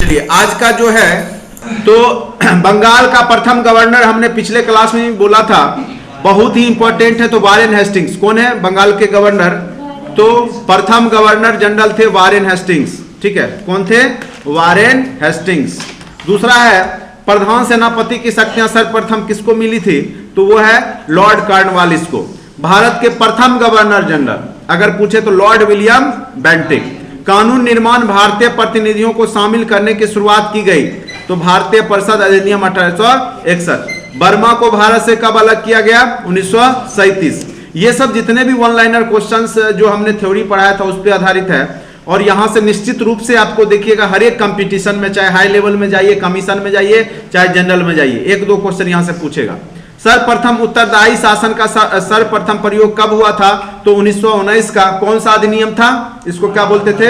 चलिए आज का जो है तो बंगाल का प्रथम गवर्नर हमने पिछले क्लास में भी बोला था, बहुत ही इंपॉर्टेंट है। तो वारेन हेस्टिंग्स कौन है बंगाल के गवर्नर? तो प्रथम गवर्नर जनरल थे वारेन हेस्टिंग्स। ठीक है, कौन थे? Warren Hastings. दूसरा है प्रधान सेनापति की शक्तियां सर्वप्रथम किसको मिली थी? तो वो है लॉर्ड कॉर्नवालिस को। भारत के प्रथम गवर्नर जनरल अगर पूछे तो लॉर्ड विलियम बेंटिक। कानून निर्माण भारतीय प्रतिनिधियों को शामिल करने की शुरुआत की गई तो भारतीय परिषद अधिनियम 1861। बर्मा को भारत से कब अलग किया गया? 1937। ये सब जितने भी वन लाइनर क्वेश्चंस जो हमने थ्योरी पढ़ाया था उस पर आधारित है। और यहां से निश्चित रूप से आपको देखिएगा हर एक कंपटीशन में, चाहे हाई लेवल में जाइए, कमीशन में जाइए, चाहे जनरल में जाइए, एक दो क्वेश्चन यहां से पूछेगा। सर्वप्रथम उत्तरदायी शासन का सर्वप्रथम प्रयोग कब हुआ था? तो 1919 का। कौन सा अधिनियम था? इसको क्या बोलते थे?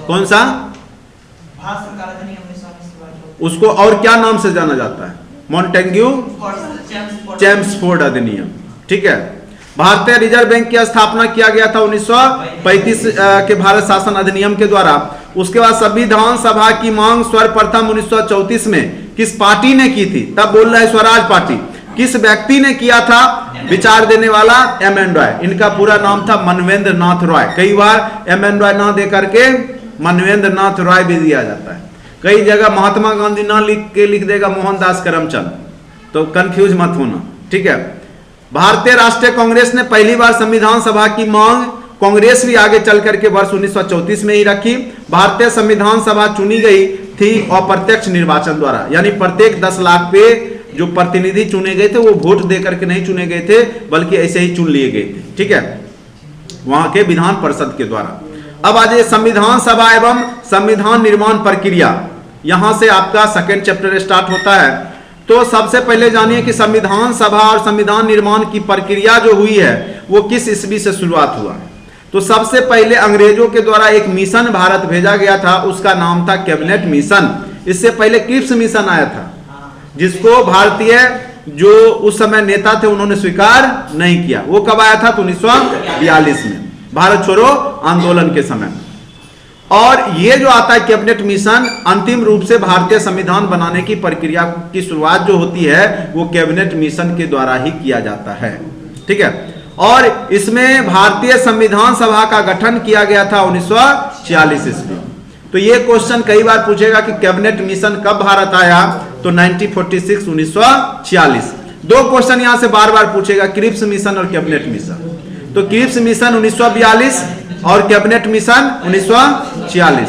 कौन सा? उसको और क्या नाम से जाना जाता है? मॉन्टेग्यू चेम्सफोर्ड अधिनियम। ठीक है। भारतीय रिजर्व बैंक की स्थापना किया गया था 1935 के भारत शासन अधिनियम के द्वारा। उसके बाद संविधान सभा की मांग सर्वप्रथम 1934 में किस पार्टी ने की थी? तब बोल रहा है स्वराज पार्टी। किस व्यक्ति ने किया था? विचार देने वाला एम.एन. रॉय। इनका पूरा नाम था मनवेंद्र नाथ रॉय। कई बार एम.एन. रॉय ना दे करके मनवेंद्र नाथ रॉय भी दिया जाता है। कई जगह महात्मा गांधी ना लिख देगा मोहनदास करमचंद, तो कंफ्यूज मत होना। ठीक है। भारतीय राष्ट्रीय कांग्रेस ने पहली बार संविधान सभा की मांग, कांग्रेस भी आगे चल करके वर्ष 1934 में ही रखी। भारतीय संविधान सभा चुनी गई थी अप्रत्यक्ष निर्वाचन द्वारा, यानी प्रत्येक 10 लाख पे जो प्रतिनिधि चुने गए थे वो वोट देकर के नहीं चुने गए थे, बल्कि ऐसे ही चुन लिए गए थे। ठीक है, वहां के विधान परिषद के द्वारा। अब आ जाइए संविधान सभा एवं संविधान निर्माण प्रक्रिया। यहां से आपका सेकेंड चैप्टर स्टार्ट होता है। तो सबसे पहले जानिए कि संविधान सभा और संविधान निर्माण की प्रक्रिया जो हुई है वो किस ईस्वी से शुरुआत हुआ है? तो सबसे पहले अंग्रेजों के द्वारा एक मिशन भारत भेजा गया था, उसका नाम था कैबिनेट मिशन। इससे पहले क्रिप्स मिशन आया था, जिसको भारतीय जो उस समय नेता थे उन्होंने स्वीकार नहीं किया। वो कब आया था? तो 1942 में, भारत छोड़ो आंदोलन के समय। और ये जो आता है कैबिनेट मिशन, अंतिम रूप से भारतीय संविधान बनाने की प्रक्रिया की शुरुआत जो होती है वो कैबिनेट मिशन के द्वारा ही किया जाता है। ठीक है। और इसमें भारतीय संविधान सभा का गठन किया गया था 1946 ईस्वी। तो ये क्वेश्चन कई बार पूछेगा कि कैबिनेट मिशन कब भारत आया? तो 1946 1946। दो क्वेश्चन यहां से बार बार पूछेगा, क्रिप्स मिशन और कैबिनेट मिशन। तो क्रिप्स मिशन 1942 और कैबिनेट मिशन 1946।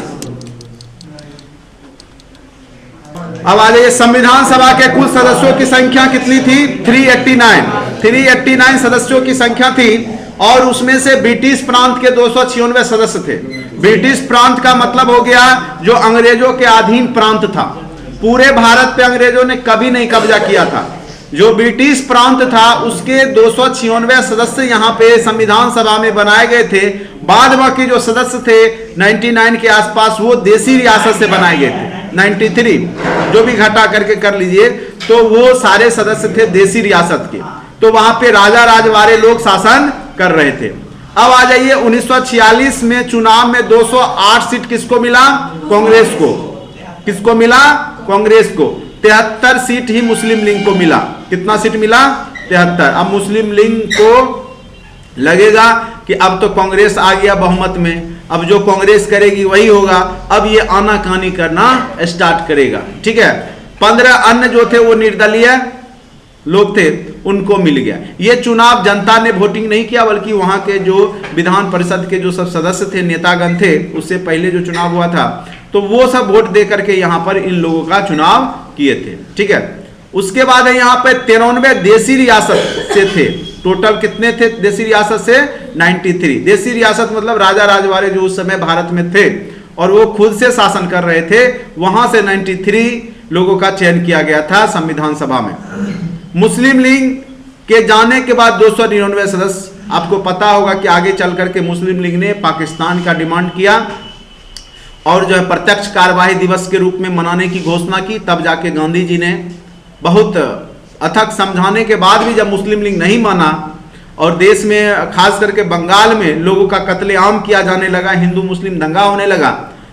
अब आ जाइए संविधान सभा के कुल सदस्यों की संख्या कितनी थी? 389 सदस्यों की संख्या थी। और उसमें से ब्रिटिश प्रांत के 296 सदस्य थे। ब्रिटिश प्रांत का मतलब हो गया जो अंग्रेजों के अधीन प्रांत था। पूरे भारत पे अंग्रेजों ने कभी नहीं कब्जा किया था। जो ब्रिटिश प्रांत था उसके 296 सदस्य यहाँ पे संविधान सभा में बनाए गए थे। बाद बाकी जो सदस्य थे 99 के आसपास वो देसी रियासत से बनाए गए थे। 93 जो भी घटा करके कर लीजिए, तो वो सारे सदस्य थे देसी रियासत के। तो वहां पे राजा राजवाड़े लोग शासन कर रहे थे। अब आ जाइए 1946 में चुनाव में 208 सीट किसको मिला? कांग्रेस को। किसको मिला? कांग्रेस को। 73 सीट ही मुस्लिम लीग को मिला। कितना सीट मिला? 73। अब मुस्लिम लीग को लगेगा कि अब तो कांग्रेस आ गया बहुमत में, अब जो कांग्रेस करेगी वही होगा। अब ये आनाकानी करना स्टार्ट करेगा। ठीक है। 15 अन्य जो थे वो निर्दलीय लोग थे, उनको मिल गया। ये चुनाव जनता ने वोटिंग नहीं किया, बल्कि वहां के जो विधान परिषद के जो सब सदस्य थे, नेतागण थे, उससे पहले जो चुनाव हुआ था तो वो सब वोट दे करके यहाँ पर इन लोगों का चुनाव किए थे। ठीक है। उसके बाद यहाँ पे 93 देसी रियासत से थे। टोटल कितने थे देसी रियासत से? 93। देसी रियासत मतलब राजा राजवाड़े जो उस समय भारत में थे और वो खुद से शासन कर रहे थे, वहां से 93 लोगों का चयन किया गया था संविधान सभा में। मुस्लिम लीग के जाने के बाद 299 सदस्य। आपको पता होगा कि आगे चल करके मुस्लिम लीग ने पाकिस्तान का डिमांड किया और जो है प्रत्यक्ष कार्यवाही दिवस के रूप में मनाने की घोषणा की। तब जाके गांधी जी ने बहुत अथक समझाने के बाद भी जब मुस्लिम लीग नहीं माना और देश में खास करके बंगाल में लोगों का कत्लेआम किया जाने लगा, हिंदू मुस्लिम दंगा होने लगा,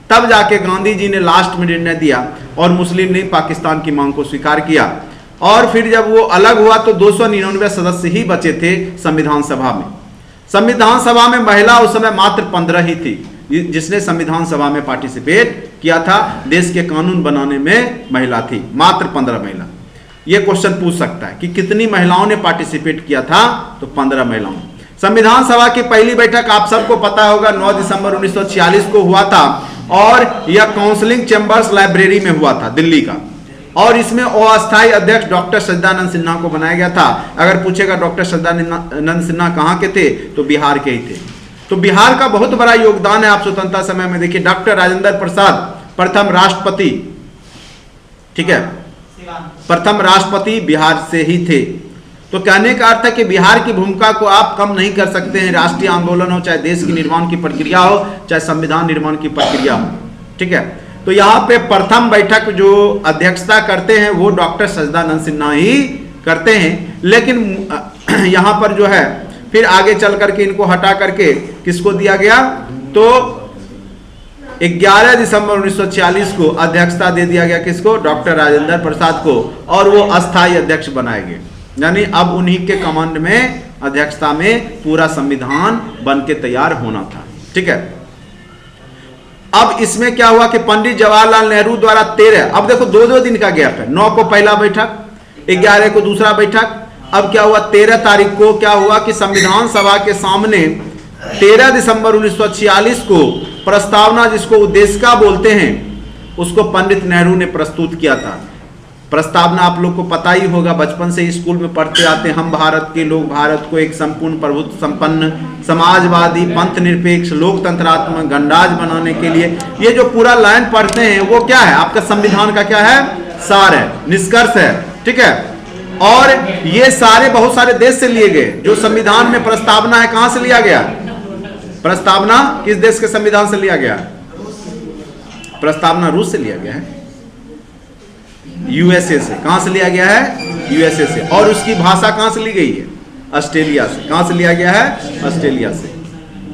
तब जाके गांधी जी ने लास्ट में निर्णय दिया और मुस्लिम लीग पाकिस्तान की मांग को स्वीकार किया। और फिर जब वो अलग हुआ तो 299 सदस्य ही बचे थे संविधान सभा में। संविधान सभा में महिला उस समय मात्र 15 ही थी जिसने संविधान सभा में पार्टिसिपेट किया था। देश के कानून बनाने में महिला थी, मात्र 15 महिला। ये क्वेश्चन पूछ सकता है कि कितनी महिलाओं ने पार्टिसिपेट किया था, तो 15 महिलाओं। संविधान सभा की पहली बैठक आप सबको पता होगा 9 दिसंबर 1946 को हुआ था और यह काउंसिलिंग चैम्बर्स लाइब्रेरी में हुआ था दिल्ली का। और इसमें अस्थायी अध्यक्ष डॉक्टर सच्चिदानंद सिन्हा को बनाया गया था। अगर पूछेगा डॉक्टर सच्चिदानंद सिन्हा कहाँ के थे, तो बिहार के ही थे। तो बिहार का बहुत बड़ा योगदान है। आप स्वतंत्रता समय में देखिए डॉक्टर राजेंद्र प्रसाद प्रथम राष्ट्रपति, ठीक है, प्रथम राष्ट्रपति बिहार से ही थे। तो कहने का अर्थ है कि बिहार की भूमिका को आप कम नहीं कर सकते हैं। राष्ट्रीय आंदोलन हो, चाहे देश के निर्माण की प्रक्रिया हो, चाहे संविधान निर्माण की प्रक्रिया हो, ठीक है। तो यहाँ पे प्रथम बैठक जो अध्यक्षता करते हैं वो डॉक्टर सच्चिदानंद सिन्हा ही करते हैं। लेकिन यहाँ पर जो है फिर आगे चल करके इनको हटा करके किसको दिया गया, तो 11 दिसंबर 1946 को अध्यक्षता दे दिया गया किसको, डॉक्टर राजेंद्र प्रसाद को, और वो अस्थायी अध्यक्ष बनाए गए। यानी अब उन्हीं के कमांड में अध्यक्षता में पूरा संविधान बन के तैयार होना था, ठीक है। अब इसमें क्या हुआ कि पंडित जवाहरलाल नेहरू द्वारा 13, अब देखो 2-2 दिन का गैप है, 9 को पहला बैठक, 11 को दूसरा बैठक। अब क्या हुआ, 13 तारीख को क्या हुआ कि संविधान सभा के सामने 13 दिसंबर 1946 को प्रस्तावना, जिसको उद्देशिका बोलते हैं, उसको पंडित नेहरू ने प्रस्तुत किया था। प्रस्तावना आप लोग को पता ही होगा, बचपन से स्कूल में पढ़ते आते हैं। हम भारत के लोग भारत को एक संपूर्ण प्रभुत्व संपन्न समाजवादी पंथ निरपेक्ष लोकतंत्रात्मक गणराज्य बनाने के लिए, ये जो पूरा लाइन पढ़ते हैं वो क्या है, आपका संविधान का क्या है, सार है, निष्कर्ष है, ठीक है। और ये सारे बहुत सारे देश से लिए गए। जो संविधान में प्रस्तावना है कहां से लिया गया, प्रस्तावना किस देश के संविधान से लिया गया, प्रस्तावना रूस से लिया गया है, यूएसए से। कहां से लिया गया है, यूएसए से। और उसकी भाषा कहां से ली गई है, ऑस्ट्रेलिया से। कहां से लिया गया है, ऑस्ट्रेलिया से।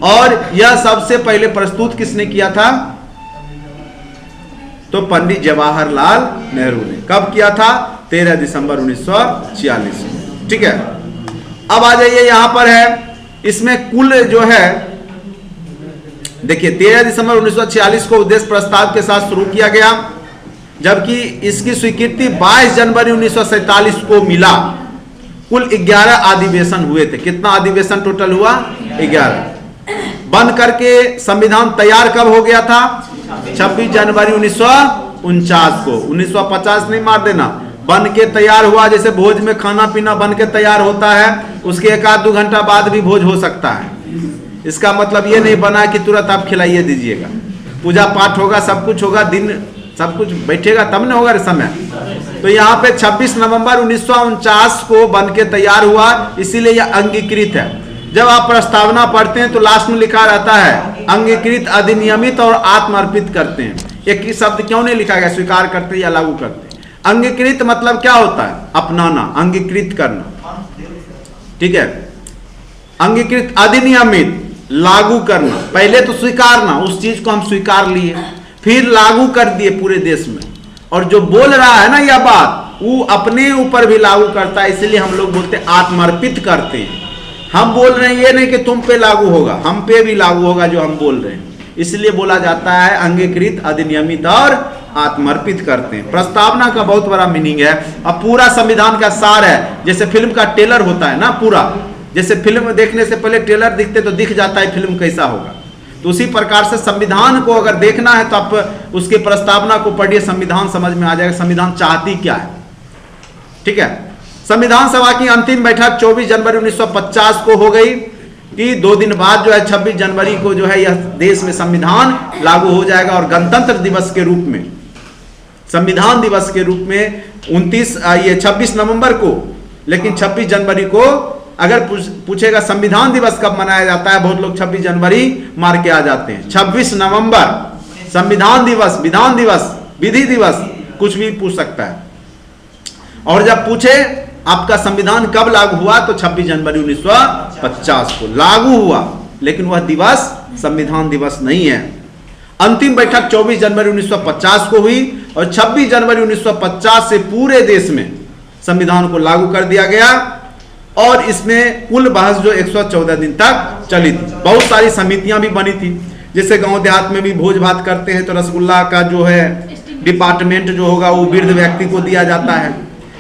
और यह सबसे पहले प्रस्तुत किसने किया था, तो पंडित जवाहरलाल नेहरू ने। कब किया था, 13 दिसंबर 1946, ठीक है। अब आ जाइए यहां पर है, इसमें कुल जो है देखिए 13 दिसंबर 1946 को उद्देश्य प्रस्ताव के साथ शुरू किया गया, जबकि इसकी स्वीकृति 22 जनवरी 1947 को मिला। कुल 11 अधिवेशन हुए थे। कितना अधिवेशन टोटल हुआ, 11। बन करके संविधान तैयार कब हो गया था, 26 जनवरी 1949 को। 1950 नहीं मार देना, बन के तैयार हुआ। जैसे भोज में खाना पीना बन के तैयार होता है, उसके 1-2 घंटा बाद भी भोज हो सकता है। इसका मतलब ये नहीं बना कि तुरंत आप खिलाइए दीजिएगा। पूजा पाठ होगा, सब कुछ होगा, दिन सब कुछ बैठेगा तब न होगा समय। तो यहाँ पे 26 नवंबर 1949 को बन के तैयार हुआ, इसीलिए यह अंगीकृत है। जब आप प्रस्तावना पढ़ते हैं तो लास्ट में लिखा रहता है अंगीकृत, अधिनियमित और आत्मर्पित करते हैं। एक ही शब्द क्यों नहीं लिखा गया, स्वीकार करते या लागू करते। अंगीकृत मतलब क्या होता है, अपनाना, अंगीकृत करना, ठीक है। अंगीकृत, अधिनियमित, लागू करना। पहले तो स्वीकारना, उस चीज को हम स्वीकार लिए, फिर लागू कर दिए पूरे देश में। और जो बोल रहा है ना यह बात, वो अपने ऊपर भी लागू करता है। इसलिए हम लोग बोलते हैं आत्मर्पित करते हैं। हम बोल रहे हैं ये नहीं कि तुम पे लागू होगा, हम पे भी लागू होगा जो हम बोल रहे हैं। इसलिए बोला जाता है अंगीकृत, अधिनियमित और आत्मर्पित करते हैं। प्रस्तावना का बहुत बड़ा मीनिंग है। अब पूरा संविधान का सार है। जैसे फिल्म का ट्रेलर होता है ना, पूरा जैसे फिल्म देखने से पहले ट्रेलर दिखते तो दिख जाता है फिल्म कैसा होगा। तो उसी प्रकार से संविधान को अगर देखना है तो आप उसके प्रस्तावना को पढ़िए, संविधान समझ में आ जाएगा संविधान चाहती क्या है, ठीक है। संविधान सभा की अंतिम बैठक 24 जनवरी 1950 को हो गई कि 2 दिन बाद जो है 26 जनवरी को जो है यह देश में संविधान लागू हो जाएगा। और गणतंत्र दिवस के रूप में, संविधान दिवस के रूप में 26 नवंबर को, लेकिन 26 जनवरी को अगर पूछेगा संविधान दिवस कब मनाया जाता है, बहुत लोग 26 जनवरी मार के आ जाते हैं। 26 नवंबर संविधान दिवस, विधान दिवस, विधि दिवस, कुछ भी पूछ सकता है। और जब पूछे आपका संविधान कब लागू हुआ, तो 26 जनवरी 1950 को लागू हुआ, लेकिन वह दिवस संविधान दिवस नहीं है। अंतिम बैठक 24 जनवरी 1950 को हुई और 26 जनवरी 1950 से पूरे देश में संविधान को लागू कर दिया गया और इसमें कुल बहस जो 114 दिन तक चली थी। बहुत सारी समितियां भी बनी थी, जैसे गांव देहात में भी भोज भात करते हैं तो रसगुल्ला का जो है डिपार्टमेंट जो होगा वो वृद्ध व्यक्ति को दिया जाता है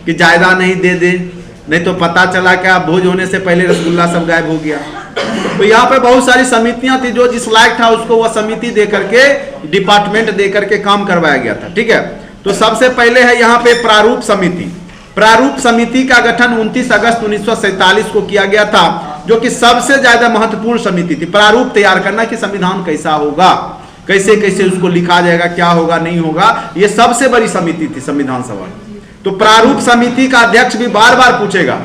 कि जायदा नहीं दे, नहीं तो पता चला क्या भोज होने से पहले रसगुल्ला सब गायब हो गया। तो यहाँ पे बहुत सारी समितियां थी, जो जिस लायक था उसको वह समिति दे करके, डिपार्टमेंट दे करके काम करवाया गया था। ठीक है, तो सबसे पहले है यहाँ पे प्रारूप समिति। प्रारूप समिति का गठन 29 अगस्त 1947 को किया गया था, जो कि सबसे ज्यादा महत्वपूर्ण समिति थी। प्रारूप तैयार करना कि संविधान कैसा होगा, कैसे कैसे उसको लिखा जाएगा, क्या होगा नहीं होगा, ये सबसे बड़ी समिति थी संविधान सभा। तो प्रारूप समिति का अध्यक्ष भी बार बार पूछेगा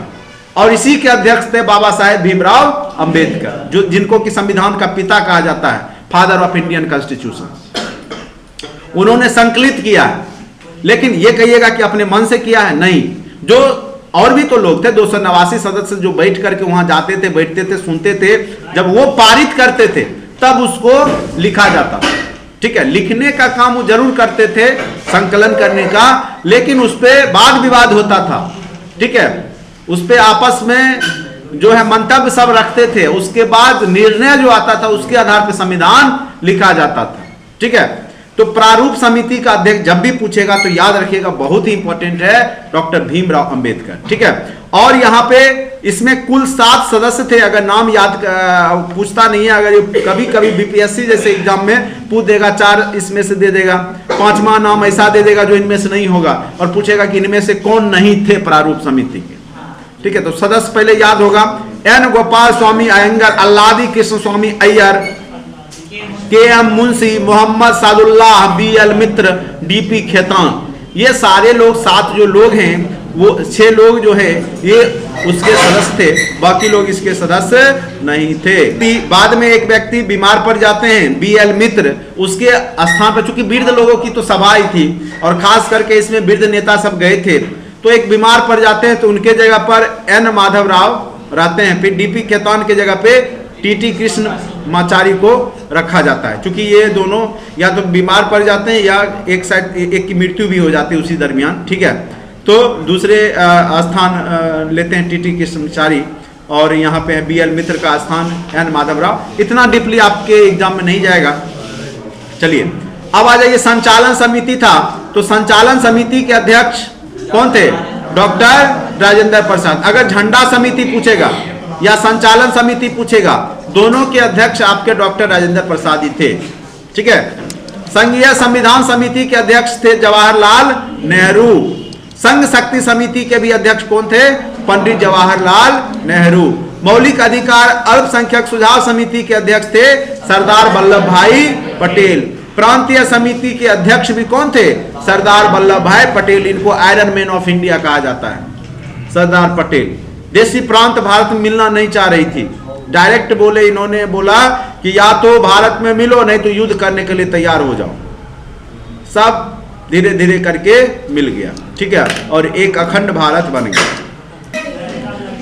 और इसी के अध्यक्ष थे बाबा साहेब भीमराव अंबेडकर, जो जिनको कि संविधान का पिता कहा जाता है, फादर ऑफ इंडियन कॉन्स्टिट्यूशन। उन्होंने संकलित किया है, लेकिन ये कहिएगा कि अपने मन से किया है, नहीं। जो और भी तो लोग थे, 289 सदस्य जो बैठ करके वहां जाते थे, बैठते थे, सुनते थे, जब वो पारित करते थे तब उसको लिखा जाता था। ठीक है, लिखने का काम वो जरूर करते थे, संकलन करने का, लेकिन उस पर वाद विवाद होता था। ठीक है, उस पर आपस में जो है मंतव्य सब रखते थे, उसके बाद निर्णय जो आता था उसके आधार पर संविधान लिखा जाता था। ठीक है, तो प्रारूप समिति का अध्यक्ष जब भी पूछेगा तो याद रखिएगा, बहुत ही इंपॉर्टेंट है, डॉक्टर भीमराव अंबेडकर। ठीक है, और यहाँ पे इसमें कुल 7 सदस्य थे। अगर नाम याद पूछता नहीं है, अगर कभी कभी बीपीएससी जैसे एग्जाम में पूछ देगा, 4 इसमें से दे देगा, 5वां नाम ऐसा दे देगा जो इनमें से नहीं होगा, और पूछेगा कि इनमें से कौन नहीं थे प्रारूप समिति के। ठीक है, तो सदस्य पहले याद होगा, एन गोपाल स्वामी अयंगर, अल्लादी कृष्ण स्वामी अय्यर, के.एम. मुंशी, मोहम्मद सादुल्लाह, बी.एल. मित्र, डी.पी. खेतान। ये सारे लोग 7 जो लोग हैं, वो 6 लोग जो है ये उसके सदस्य थे, बाकी लोग इसके सदस्य नहीं थे। बाद में एक व्यक्ति बीमार पड़ जाते हैं, बी.एल. मित्र, उसके स्थान पर, चूंकि वृद्ध लोगों की तो सभा ही थी और खास करके इसमें वृद्ध नेता सब गए थे, तो एक बीमार पड़ जाते हैं तो उनके जगह पर एन माधवराव रहते हैं। फिर डी.पी. खेतान के जगह पे टी.टी. कृष्ण माचारी को रखा जाता है, क्योंकि ये दोनों या तो बीमार पड़ जाते हैं या एक की मृत्यु भी हो जाती है उसी दरमियान। ठीक है, तो दूसरे स्थान लेते हैं टी.टी. कृष्ण माचारी और यहाँ पे बी.एल. मित्र का स्थान एन माधवराव। इतना डीपली आपके एग्जाम में नहीं जाएगा। चलिए अब आ जाइए, संचालन समिति था, तो संचालन समिति के अध्यक्ष कौन थे? डॉक्टर राजेंद्र प्रसाद। अगर झंडा समिति पूछेगा या संचालन समिति पूछेगा, दोनों के अध्यक्ष आपके डॉक्टर राजेंद्र प्रसाद ही थे। ठीक है, संघीय संविधान समिति के अध्यक्ष थे जवाहरलाल नेहरू। संघ शक्ति समिति के भी अध्यक्ष कौन थे? पंडित जवाहरलाल नेहरू। मौलिक अधिकार अल्पसंख्यक सुझाव समिति के अध्यक्ष थे सरदार वल्लभ भाई पटेल। प्रांतीय समिति के अध्यक्ष भी कौन थे? सरदार वल्लभ भाई पटेल। इनको आयरन मैन ऑफ इंडिया कहा जाता है, सरदार पटेल। देशी प्रांत भारत में मिलना नहीं चाह रही थी, डायरेक्ट बोले, इन्होंने बोला कि या तो भारत में मिलो, नहीं तो युद्ध करने के लिए तैयार हो जाओ। सब धीरे धीरे करके मिल गया। ठीक है, और एक अखंड भारत बन गया।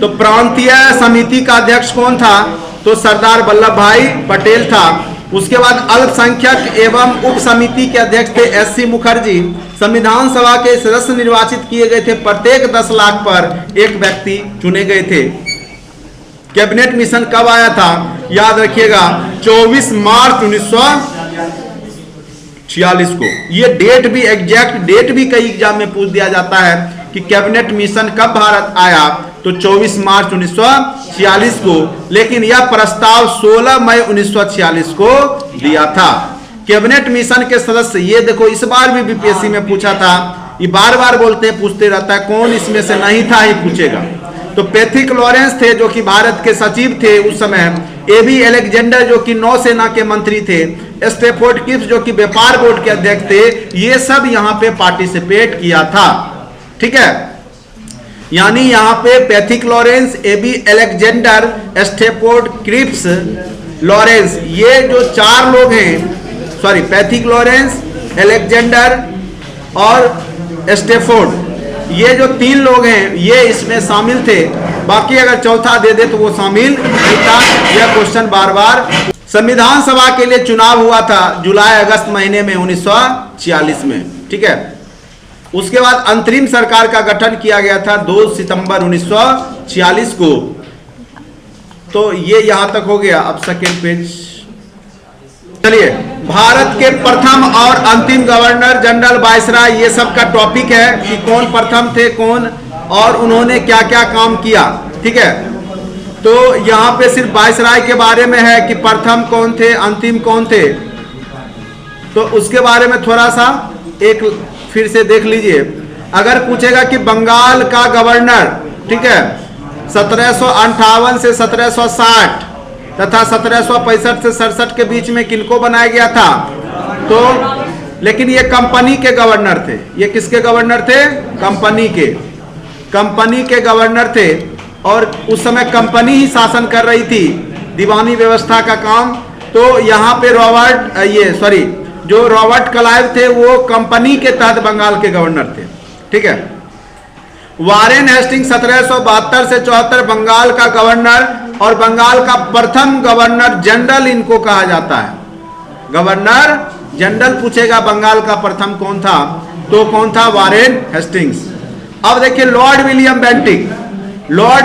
तो प्रांतीय समिति का अध्यक्ष कौन था? तो सरदार वल्लभ भाई पटेल था। उसके बाद अल्पसंख्यक एवं उप समिति के अध्यक्ष थे एस.सी. मुखर्जी। संविधान सभा के सदस्य निर्वाचित किए गए थे, प्रत्येक 10 लाख पर एक व्यक्ति चुने गए थे। कैबिनेट मिशन कब आया था? याद रखिएगा, 24 मार्च 1946 को। ये डेट भी, एग्जैक्ट डेट भी कई एग्जाम में पूछ दिया जाता है कि कैबिनेट मिशन कब भारत आया, तो 24 मार्च 1946 को। लेकिन यह प्रस्ताव 16 मई 1946 को दिया था। कैबिनेट मिशन के सदस्य, ये देखो इस बार भी बीपीएससी में पूछा था, ये बार बार बोलते हैं, पूछते रहता है, कौन इसमें से नहीं था ही पूछेगा। तो पैथिक लॉरेंस थे जो कि भारत के सचिव थे उस समय। एबी अलेक्जेंडर जो कि नौसेना के मंत्री थे। स्टैफोर्ड क्रिप्स जो कि व्यापार बोर्ड के अध्यक्ष थे। ये सब यहाँ पे पार्टिसिपेट किया था। ठीक है, यानी यहाँ पे Pethick Lawrence, A B Alexander, Stafford Cripps, Lawrence, ये जो 4 लोग हैं, सॉरी, पैथिक लॉरेंस, अलेक्जेंडर और स्टैफोर्ड, ये जो 3 लोग हैं ये इसमें शामिल थे। बाकी अगर चौथा दे दे तो वो शामिल नहीं था। यह क्वेश्चन बार बार संविधान सभा के लिए चुनाव हुआ था जुलाई अगस्त महीने में 1946 में, ठीक है। उसके बाद अंतरिम सरकार का गठन किया गया था 2 सितंबर 1946 को। तो ये यहां तक हो गया। अब सेकेंड पेज चलिए। भारत के प्रथम और अंतिम गवर्नर जनरल वायसराय, ये सब का टॉपिक है कि कौन प्रथम थे कौन और उन्होंने क्या क्या काम किया, ठीक है। तो यहां पे सिर्फ वायसराय के बारे में है कि प्रथम कौन थे अंतिम कौन थे, तो उसके बारे में थोड़ा सा एक फिर से देख लीजिए। अगर पूछेगा कि बंगाल का गवर्नर, ठीक है, 1758 से 1760 तथा 1765 से 67 के बीच में किनको बनाया गया था, तो लेकिन ये कंपनी के गवर्नर थे। ये किसके गवर्नर थे? कंपनी के गवर्नर थे। और उस समय कंपनी ही शासन कर रही थी, दीवानी व्यवस्था का काम। तो यहाँ पे जो रॉबर्ट क्लाइव थे वो कंपनी के तहत बंगाल के गवर्नर थे, ठीक है। वारेन हेस्टिंग्स 1772 से 74 बंगाल का गवर्नर और बंगाल का प्रथम गवर्नर जनरल इनको कहा जाता है। गवर्नर जनरल पूछेगा बंगाल का प्रथम कौन था, तो कौन था? Warren Hastings. अब देखिए लॉर्ड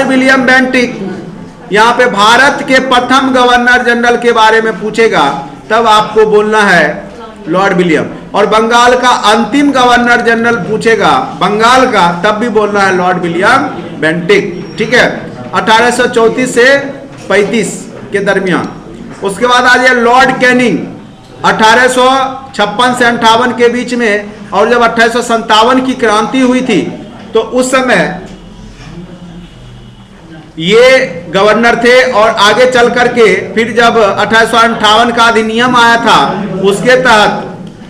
विलियम बेंटिक यहाँ पे भारत के प्रथम गवर्नर जनरल के बारे में पूछेगा, तब आपको बोलना है लॉर्ड विलियम। और बंगाल का अंतिम गवर्नर जनरल पूछेगा बंगाल का, तब भी बोलना है लॉर्ड विलियम बेंटिक, ठीक है। 1834 से 35 के दरमियान। उसके बाद आ जाए लॉर्ड कैनिंग 1856 से 58 के बीच में। और जब 1857 की क्रांति हुई थी तो उस समय ये गवर्नर थे। और आगे चल करके फिर जब 1858 का अधिनियम आया था, उसके तहत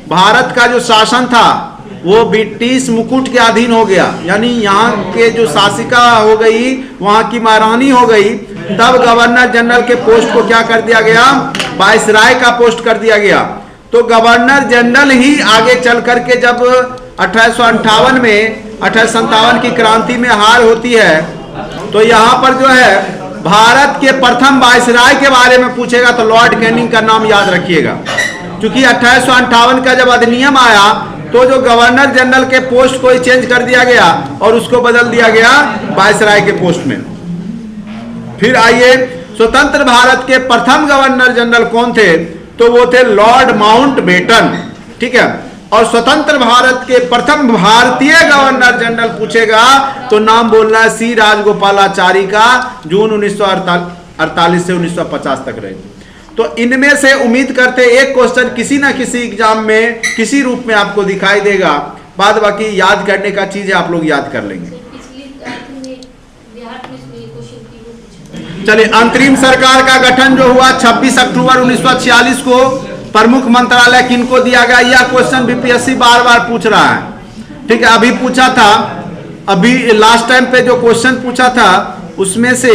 भारत का जो शासन था वो ब्रिटिश मुकुट के अधीन हो गया, यानी यहाँ के जो शासिका हो गई, वहां की महारानी हो गई। तब गवर्नर जनरल के पोस्ट को क्या कर दिया गया? वायसराय का पोस्ट कर दिया गया। तो गवर्नर जनरल ही आगे चल करके जब 1858 में 1857 की क्रांति में हार होती है, तो यहाँ पर जो है भारत के प्रथम वायसराय के बारे में पूछेगा तो लॉर्ड कैनिंग का नाम याद रखिएगा। क्योंकि 1858 का जब अधिनियम आया तो जो गवर्नर जनरल के पोस्ट को ही चेंज कर दिया गया और उसको बदल दिया गया वायसराय के पोस्ट में। फिर आइए, स्वतंत्र भारत के प्रथम गवर्नर जनरल कौन थे? तो वो थे लॉर्ड माउंटबेटन, ठीक है। और स्वतंत्र भारत के प्रथम भारतीय गवर्नर जनरल पूछेगा तो नाम बोलना है सी राजगोपालाचारी का, जून 1948 से 1950 तक रहे। तो इनमें से उम्मीद करते एक क्वेश्चन किसी ना किसी एग्जाम में किसी रूप में आपको दिखाई देगा। बाद बाकी याद करने का चीज है, आप लोग याद कर लेंगे। चलिए, अंतरिम सरकार का गठन जो हुआ 26 अक्टूबर 1946 को, प्रमुख मंत्रालय किनको दिया गया? यह क्वेश्चन बीपीएससी बार बार पूछ रहा है, ठीक है। अभी पूछा था, अभी लास्ट टाइम पे जो क्वेश्चन पूछा था उसमें से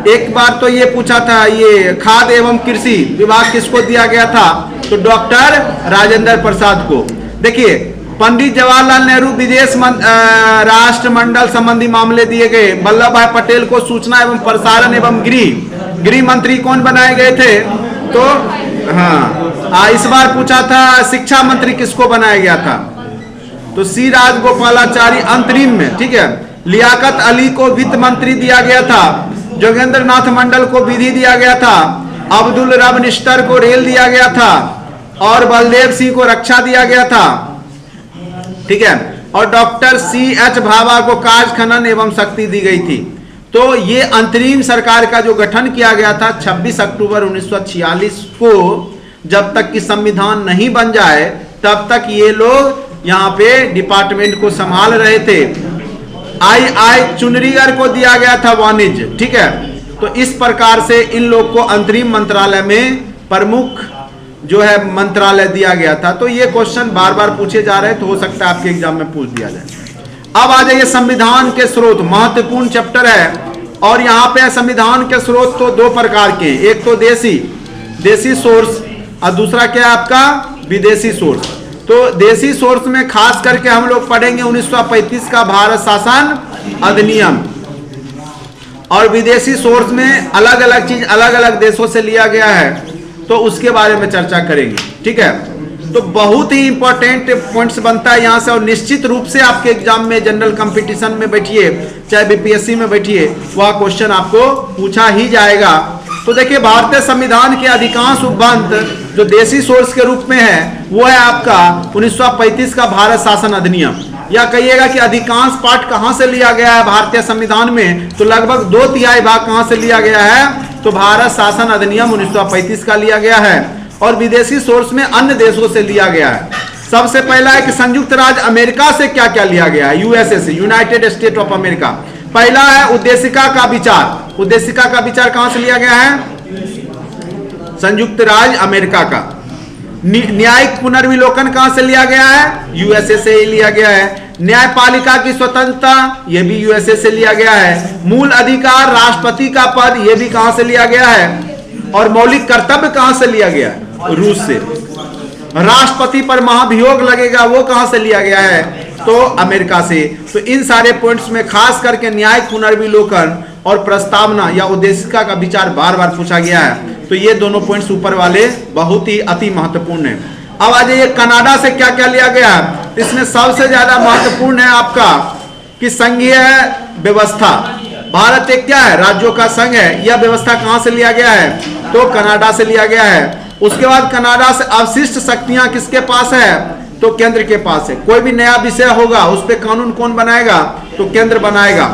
एक बार तो ये पूछा था, ये खाद्य एवं कृषि विभाग किसको दिया गया था? तो डॉक्टर राजेंद्र प्रसाद को। देखिए, पंडित जवाहरलाल नेहरू विदेश राष्ट्रमंडल संबंधी मामले दिए गए। वल्लभ भाई पटेल को सूचना एवं प्रसारण एवं गृह मंत्री कौन बनाए गए थे? तो हाँ, इस बार पूछा था शिक्षा मंत्री किसको बनाया गया था? तो सी राजगोपालाचारी अंतरिम में, ठीक है। लियाकत अली को वित्त मंत्री दिया गया था। जोगेंद्र नाथ मंडल को विधि दिया गया था। अब्दुल रब निश्तर को रेल दिया गया था और बलदेव सिंह को रक्षा दिया गया था, ठीक है। और डॉक्टर CH भाभा को कार्य खनन एवं शक्ति दी गई थी। तो ये अंतरिम सरकार का जो गठन किया गया था 26 अक्टूबर 1946 को, जब तक कि संविधान नहीं बन जाए तब तक ये लोग यहाँ पे डिपार्टमेंट को संभाल रहे थे। आई चुनरीगर को दिया गया था वाणिज्य, ठीक है। तो इस प्रकार से इन लोग को अंतरिम मंत्रालय में प्रमुख जो है मंत्रालय दिया गया था। तो ये क्वेश्चन बार बार पूछे जा रहे हैं, तो हो सकता है आपके एग्जाम में पूछ दिया जाए। अब आ जाइए संविधान के स्रोत, महत्वपूर्ण चैप्टर है। और यहाँ पे संविधान के स्रोत तो दो प्रकार के, एक तो देसी सोर्स और दूसरा क्या है आपका विदेशी सोर्स। तो देसी सोर्स में खास करके हम लोग पढ़ेंगे 1935 का भारत शासन अधिनियम, और विदेशी सोर्स में अलग अलग चीज अलग अलग देशों से लिया गया है। तो उसके बारे में चर्चा करेंगे। ठीक है, तो बहुत ही इंपॉर्टेंट पॉइंट्स बनता है यहाँ से, और निश्चित रूप से आपके एग्जाम में जनरल कंपटीशन में बैठिए चाहे बीपीएससी में बैठिए, वह क्वेश्चन आपको पूछा ही जाएगा। तो देखिए, भारतीय संविधान के अधिकांश उपबंध जो देसी सोर्स के रूप में है वो है आपका 1935 का भारत शासन अधिनियम। या कहिएगा कि अधिकांश पार्ट कहां से लिया गया है भारतीय संविधान में, तो लगभग 2/3 भाग कहां से लिया गया है, तो भारत शासन अधिनियम 1935 का लिया गया है। और विदेशी सोर्स में अन्य देशों से लिया गया है। सबसे पहला है कि संयुक्त राज्य अमेरिका से क्या क्या लिया गया है, यूएसए से, यूनाइटेड स्टेट ऑफ अमेरिका। पहला है उद्देशिका का विचार। उद्देशिका का विचार कहां से लिया गया है, संयुक्त राज्य अमेरिका का। न्यायिक पुनर्विलोकन कहां से लिया गया है, यूएसए से ही लिया गया है। न्यायपालिका की स्वतंत्रता, यह भी यूएसए से लिया गया है। मूल अधिकार राष्ट्रपति का पद, यह भी कहां से लिया गया है। और मौलिक कर्तव्य कहां से लिया गया है, रूस से। राष्ट्रपति पर महाभियोग लगेगा, वो कहां से लिया गया है, तो अमेरिका से। तो इन सारे पॉइंट्स में खास करके न्यायिक पुनर्विलोकन और प्रस्तावना या उद्देशिका का विचार बार बार पूछा गया है। तो ये दोनों पॉइंट्स ऊपर वाले बहुत ही अति महत्वपूर्ण है। अब आ जाइए कनाडा से क्या क्या लिया गया है। इसमें सबसे ज्यादा महत्वपूर्ण है आपका कि संघीय व्यवस्था। भारत एक क्या है, राज्यों का संघ है। यह व्यवस्था कहां से लिया गया है, तो कनाडा से लिया गया है। उसके बाद कनाडा से अवशिष्ट शक्तियां किसके पास है, तो केंद्र के पास है। कोई भी नया विषय होगा उस पर कानून कौन बनाएगा, तो केंद्र बनाएगा।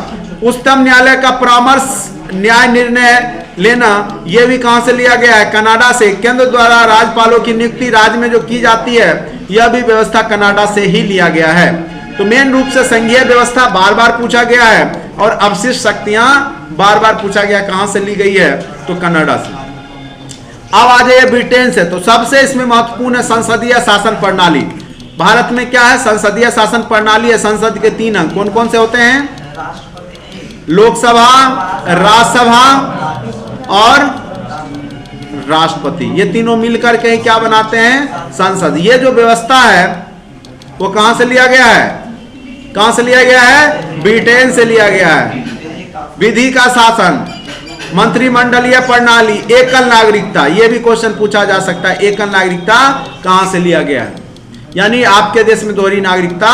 उच्चतम न्यायालय का परामर्श न्याय निर्णय लेना, यह भी कहां से लिया गया है, कनाडा से। केंद्र द्वारा राज्यपालों की नियुक्ति राज्य में जो की जाती है, यह भी व्यवस्था कनाडा से ही लिया गया है। तो मेन रूप से संघीय व्यवस्था बार बार पूछा गया है, और अवशिष्ट शक्तियां बार बार पूछा गया कहां से ली गई है, तो कनाडा से। अब आ जाइए ब्रिटेन से। तो सबसे इसमें महत्वपूर्ण है संसदीय शासन प्रणाली। भारत में क्या है, संसदीय शासन प्रणाली है। संसद के 3 अंग कौन कौन से होते हैं, लोकसभा, राज्यसभा और राष्ट्रपति। ये तीनों मिलकर के क्या बनाते हैं, संसद। ये जो व्यवस्था है वो कहां से लिया गया है, कहां से लिया गया है, ब्रिटेन से लिया गया है। विधि का शासन, मंत्रिमंडलीय प्रणाली, एकल नागरिकता, यह भी क्वेश्चन पूछा जा सकता है। एकल नागरिकता कहां से लिया गया है, यानी आपके देश में दोहरी नागरिकता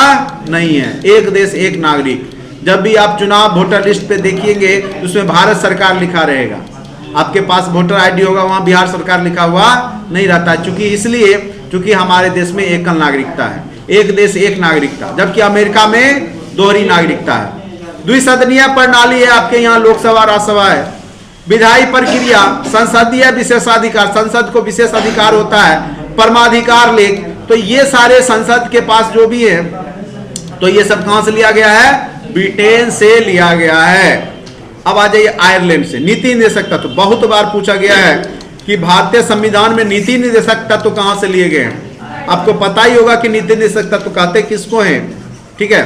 नहीं है, एक देश एक नागरिक। जब भी आप चुनाव वोटर लिस्ट पे देखिएंगे उसमें भारत सरकार लिखा रहेगा। आपके पास वोटर आईडी होगा, वहां बिहार सरकार लिखा हुआ नहीं रहता है। चूंकि हमारे देश में एकल नागरिकता है, एक देश एक नागरिकता, जबकि अमेरिका में दोहरी नागरिकता है। द्विसदनीय प्रणाली है, आपके यहाँ लोकसभा राज्यसभा है। विधायी प्रक्रिया, संसदीय विशेषाधिकार, संसद को विशेष अधिकार होता है। परमाधिकार लेख, तो ये सारे संसद के पास जो भी है, तो ये सब कहां से लिया गया है, ब्रिटेन से लिया गया है। अब आ जाइए आयरलैंड से। नीति निर्देशक तत्व, बहुत बार पूछा गया है कि भारतीय संविधान में नीति निर्देशक तत्व कहां से लिए गए हैं। आपको पता ही होगा कि नीति निर्देशक तत्व कहते किसको हैं, ठीक है।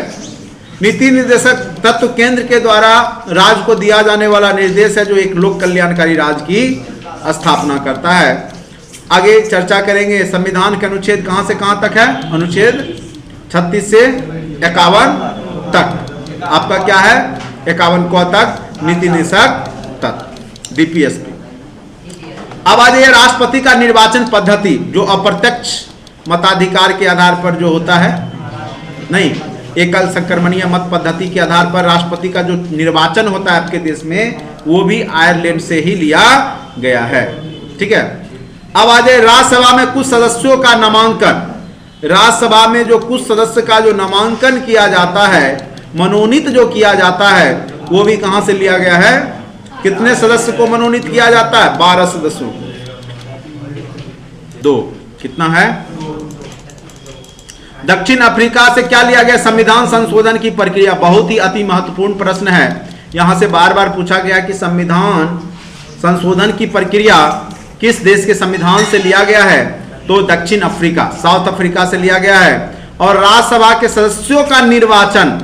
नीति निर्देशक तत्व केंद्र के द्वारा राज्य को दिया जाने वाला निर्देश है, जो एक लोक कल्याणकारी राज्य की स्थापना करता है। आगे चर्चा करेंगे संविधान के अनुच्छेद कहां से कहां तक है, अनुच्छेद 36 से 51 तक। आपका क्या है, 51 को तक नीति निर्देशक तत्व, डीपीएसपी। अब आ जाइए राष्ट्रपति का निर्वाचन पद्धति, जो अप्रत्यक्ष मताधिकार के आधार पर जो होता है, नहीं, एकल संक्रमणीय मत पद्धति के आधार पर राष्ट्रपति का जो निर्वाचन होता है आपके देश में, वो भी आयरलैंड से ही लिया गया है, ठीक है। अब आ जाए राज्यसभा में कुछ सदस्यों का नामांकन। राज्यसभा में जो कुछ सदस्य का जो नामांकन किया जाता है, मनोनीत जो किया जाता है, वो भी कहां से लिया गया है। कितने सदस्य को मनोनीत किया जाता है, 12 सदस्यों, 2, कितना है। दक्षिण अफ्रीका से क्या लिया गया, संविधान संशोधन की प्रक्रिया। बहुत ही अति महत्वपूर्ण प्रश्न है, यहां से बार बार पूछा गया कि संविधान संशोधन की प्रक्रिया किस देश के संविधान से लिया गया है, तो दक्षिण अफ्रीका, साउथ अफ्रीका से लिया गया है। और राज्यसभा के सदस्यों का निर्वाचन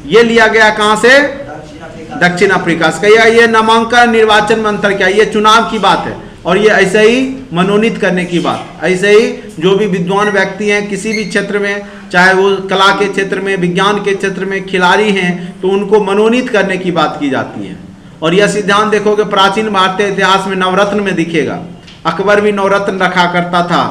ये लिया गया कहां से, दक्षिण अफ्रीका से। ये नामांकन निर्वाचन में अंतर क्या, ये चुनाव की बात है, और ये ऐसे ही मनोनीत करने की बात। ऐसे ही जो भी विद्वान व्यक्ति हैं किसी भी क्षेत्र में, चाहे वो कला के क्षेत्र में, विज्ञान के क्षेत्र में खिलाड़ी हैं, तो उनको मनोनीत करने की बात की जाती है। और यह सिद्धांत देखोगे प्राचीन भारतीय इतिहास में नवरत्न में दिखेगा। अकबर भी नवरत्न रखा करता था,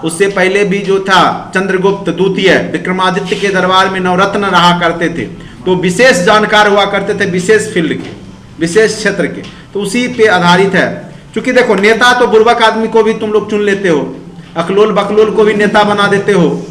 उससे पहले भी जो था चंद्रगुप्त द्वितीय विक्रमादित्य के दरबार में नवरत्न रहा करते थे। तो विशेष जानकार हुआ करते थे विशेष फील्ड के, विशेष क्षेत्र के, तो उसी पे आधारित है। क्योंकि देखो नेता तो बुर्बक आदमी को भी तुम लोग चुन लेते हो, अकलोल बकलोल को भी नेता बना देते हो,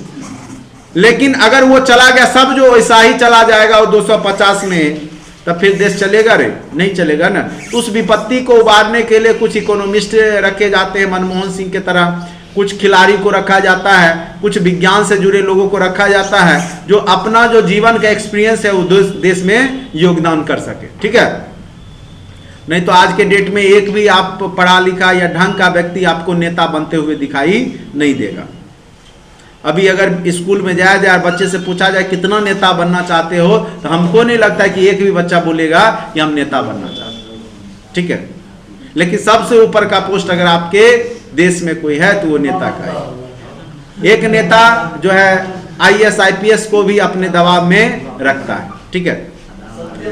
लेकिन अगर वो चला गया, सब जो वैसा ही चला जाएगा वो 250 में, तब फिर देश चलेगा रे? नहीं चलेगा ना। तो उस विपत्ति को उबारने के लिए कुछ इकोनॉमिस्ट रखे जाते हैं मनमोहन सिंह के तरह, कुछ खिलाड़ी को रखा जाता है, कुछ विज्ञान से जुड़े लोगों को रखा जाता है, जो अपना जो जीवन का एक्सपीरियंस है वो देश में योगदान कर सके, ठीक है। नहीं तो आज के डेट में एक भी आप पढ़ा लिखा या ढंग का व्यक्ति आपको नेता बनते हुए दिखाई नहीं देगा। अभी अगर स्कूल में जाया जाए, बच्चे से पूछा जाए कितना नेता बनना चाहते हो, तो हमको नहीं लगता कि एक भी बच्चा बोलेगा कि हम नेता बनना चाहते हैं, ठीक है। लेकिन सबसे ऊपर का पोस्ट अगर आपके देश में कोई है तो वो नेता का है। एक नेता जो है IAS IPS को भी अपने दबाव में रखता है, ठीक है।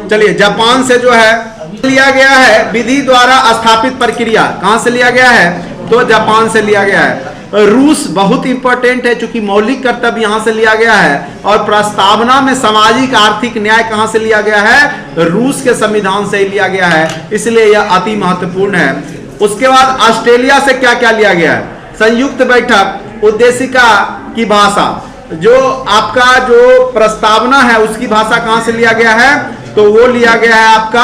चलिए, जापान से जो है लिया गया है विधि द्वारा स्थापित प्रक्रिया, कहां से लिया गया है? तो जापान से लिया गया है। रूस बहुत इंपॉर्टेंट है क्योंकि मौलिक कर्तव्य यहां से लिया गया है, और प्रस्तावना में सामाजिक आर्थिक न्याय कहां से लिया गया है? रूस के संविधान से लिया गया है, इसलिए यह अति महत्वपूर्ण है। उसके बाद ऑस्ट्रेलिया से क्या क्या लिया गया है? संयुक्त बैठक, उद्देशिका की भाषा, जो आपका जो प्रस्तावना है उसकी भाषा कहां से लिया गया है? तो वो लिया गया है आपका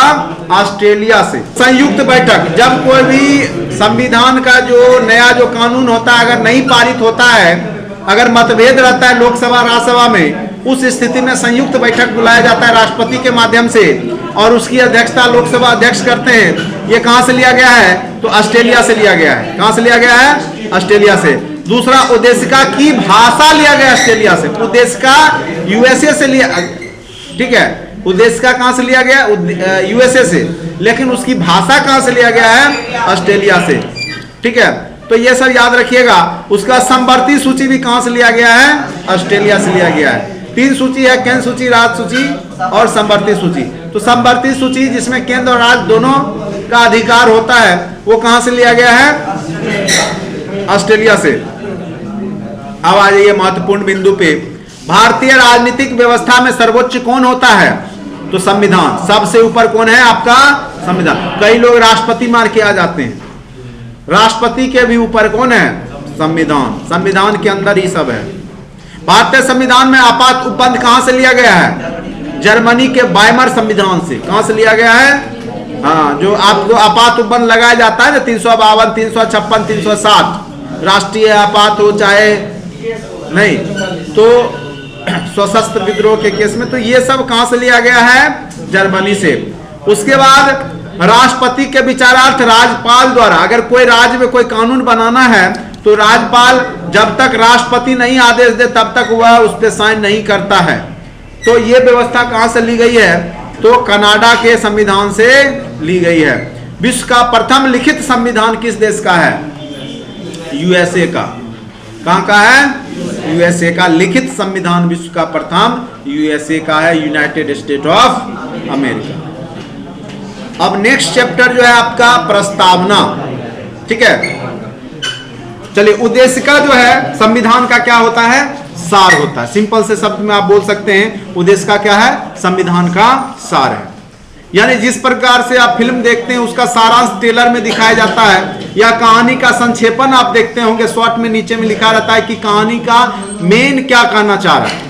ऑस्ट्रेलिया से। संयुक्त बैठक, जब कोई भी संविधान का जो नया जो कानून होता है अगर नहीं पारित होता है, अगर मतभेद रहता है लोकसभा राज्यसभा में, उस स्थिति में संयुक्त बैठक बुलाया जाता है राष्ट्रपति के माध्यम से, और उसकी अध्यक्षता लोकसभा अध्यक्ष करते हैं। ये कहां से लिया गया है? तो ऑस्ट्रेलिया से लिया गया है। कहां से लिया गया है? ऑस्ट्रेलिया से। दूसरा, उद्देशिका की भाषा लिया गया ऑस्ट्रेलिया से। उद्देशिका USA से लिया, ठीक है। उद्देशिका कहां से लिया गया? USA से, लेकिन उसकी भाषा कहां से लिया गया है? ऑस्ट्रेलिया से, ठीक है। तो ये सब याद रखिएगा। उसका समवर्ती सूची भी कहां से लिया गया है? ऑस्ट्रेलिया से लिया गया है। 3 सूची है, केंद्र सूची, राज्य सूची और समवर्ती सूची। तो समवर्ती सूची जिसमें केंद्र और राज्य दोनों का अधिकार होता है, वो कहां से लिया गया है? ऑस्ट्रेलिया से। अब आ जाइए महत्वपूर्ण बिंदु पे। भारतीय राजनीतिक व्यवस्था में सर्वोच्च कौन होता है? तो संविधान। सबसे ऊपर कौन है? आपका संविधान। कई लोग राष्ट्रपति मार के आ जाते हैं, राष्ट्रपति के भी ऊपर कौन है? संविधान। संविधान के अंदर ही सब है। भारतीय संविधान में आपात उपबंध कहां से लिया गया है? जर्मनी के वाइमर संविधान से। कहां से लिया गया है? हाँ, जो आपको आपात उपबंध लगाया जाता है ना, 352, 356, 360, राष्ट्रीय आपात हो चाहे नहीं, तो सशस्त्र विद्रोह के केस में, तो ये सब कहां से लिया गया है? जर्मनी से। उसके बाद राष्ट्रपति के विचारार्थ राज्यपाल द्वारा, अगर कोई राज्य में कोई कानून बनाना है तो राज्यपाल जब तक राष्ट्रपति नहीं आदेश दे तब तक वह उस पर साइन नहीं करता है। तो ये व्यवस्था कहां से ली गई है? तो कनाडा के संविधान से ली गई है। विश्व का प्रथम लिखित संविधान किस देश का है? USA का। कहां का है? USA का लिखित संविधान विश्व का प्रथम USA का है, यूनाइटेड स्टेट ऑफ अमेरिका। अब नेक्स्ट चैप्टर जो है आपका प्रस्तावना, ठीक है। चलिए, उद्देशिका जो है संविधान का क्या होता है? सार होता है। सिंपल से शब्द में आप बोल सकते हैं उद्देशिका क्या है? संविधान का सार है। यानी जिस प्रकार से आप फिल्म देखते हैं उसका सारांश ट्रेलर में दिखाया जाता है, या कहानी का संक्षेपण आप देखते होंगे शॉर्ट में नीचे में लिखा रहता है कि कहानी का मेन क्या कहना चाह रहा है,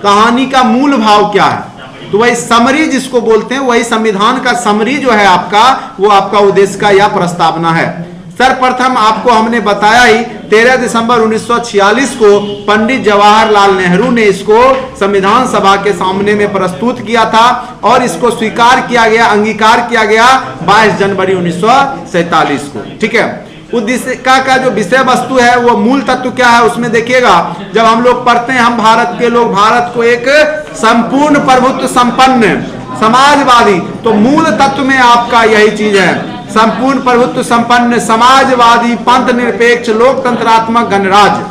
कहानी का मूल भाव क्या है। तो वही समरी जिसको बोलते हैं, वही संविधान का समरी जो है आपका, वो आपका उद्देशिका या प्रस्तावना है। सर्वप्रथम आपको हमने बताया ही 13 दिसंबर 1946 को पंडित जवाहरलाल नेहरू ने इसको संविधान सभा के सामने में प्रस्तुत किया था, और इसको स्वीकार किया गया, अंगीकार किया गया 22 जनवरी 1947 को, ठीक है। उद्देशिका का जो विषय वस्तु है वो मूल तत्व क्या है उसमें देखिएगा। जब हम लोग पढ़ते हैं, हम भारत के लोग भारत को एक संपूर्ण प्रभुत्व संपन्न समाजवादी, तो मूल तत्व में आपका यही चीज है, संपूर्ण प्रभुत्व संपन्न समाजवादी पंथ निरपेक्ष लोकतंत्रात्मक गणराज्य।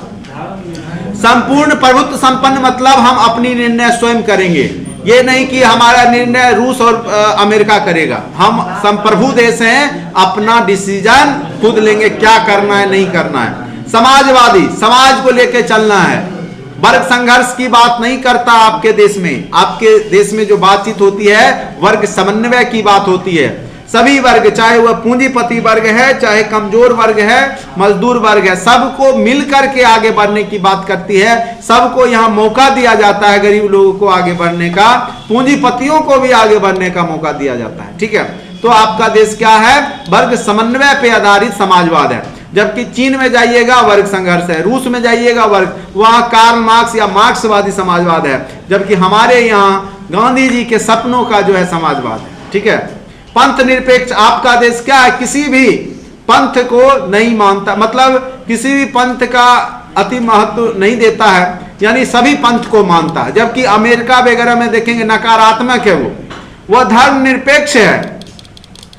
संपूर्ण प्रभुत्व संपन्न मतलब हम अपनी निर्णय स्वयं करेंगे, ये नहीं कि हमारा निर्णय रूस और अमेरिका करेगा। हम संप्रभु देश हैं, अपना डिसीजन खुद लेंगे क्या करना है नहीं करना है। समाजवादी, समाज को लेके चलना है, वर्ग संघर्ष की बात नहीं करता आपके देश में। आपके देश में जो बातचीत होती है वर्ग समन्वय की बात होती है। सभी वर्ग, चाहे वह पूंजीपति वर्ग है, चाहे कमजोर वर्ग है, मजदूर वर्ग है, सबको मिलकर के आगे बढ़ने की बात करती है। सबको यहाँ मौका दिया जाता है, गरीब लोगों को आगे बढ़ने का, पूंजीपतियों को भी आगे बढ़ने का मौका दिया जाता है। ठीक है, तो आपका देश क्या है? वर्ग समन्वय पे आधारित समाजवाद है। जबकि चीन में जाइएगा वर्ग संघर्ष है, रूस में जाइएगा वर्ग, वहां कार्ल मार्क्स या मार्क्सवादी समाजवाद है। जबकि हमारे यहाँ गांधी जी के सपनों का जो है समाजवाद है। ठीक है, पंथ निरपेक्ष आपका देश क्या है? किसी भी पंथ को नहीं मानता, मतलब किसी भी पंथ का अति महत्व नहीं देता है, यानी सभी पंथ को मानता है। जबकि अमेरिका वगैरह में देखेंगे नकारात्मक है, वह धर्म निरपेक्ष है,